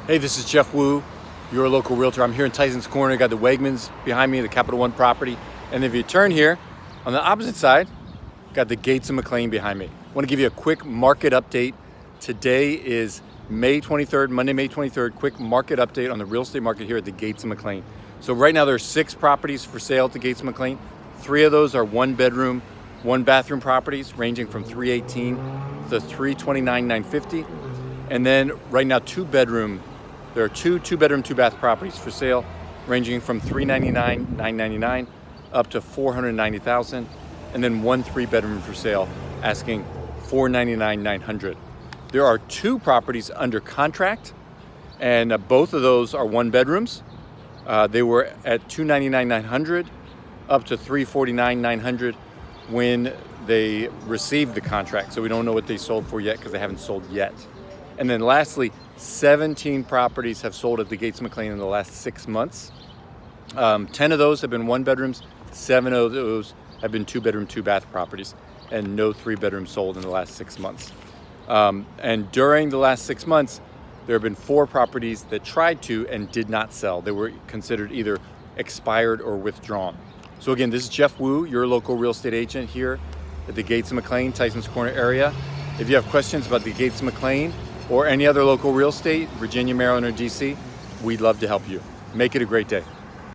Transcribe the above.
Hey, this is Jeff Wu, your local realtor. I'm here in Tyson's Corner. Got the Wegmans behind me, the Capital One property. And if you turn here, on the opposite side, got the Gates of McLean behind me. I want to give you a quick market update. Today is May 23rd, Monday, May 23rd. Quick market update on the real estate market here at the Gates of McLean. So right now there are 6 properties for sale at the Gates of McLean. 3 of those are 1 bedroom, 1 bathroom properties ranging from $318,000 to $329,950. And then right now there are 2 2-bedroom, 2-bath properties for sale ranging from $399,999 up to $490,000. And then 1 3-bedroom for sale asking $499,900. There are 2 properties under contract, and both of those are 1 bedrooms. They were at $299,900 up to $349,900 when they received the contract. So we don't know what they sold for yet because they haven't sold yet. And then lastly, 17 properties have sold at the Gates of McLean in the last 6 months. 10 of those have been 1 bedrooms, 7 of those have been 2-bedroom, 2-bath properties, and no 3-bedrooms sold in the last 6 months. And during the last 6 months, there have been 4 properties that tried to and did not sell. They were considered either expired or withdrawn. So again, this is Jeff Wu, your local real estate agent here at the Gates of McLean, Tyson's Corner area. If you have questions about the Gates of McLean or any other local real estate, Virginia, Maryland, or DC, we'd love to help you. Make it a great day.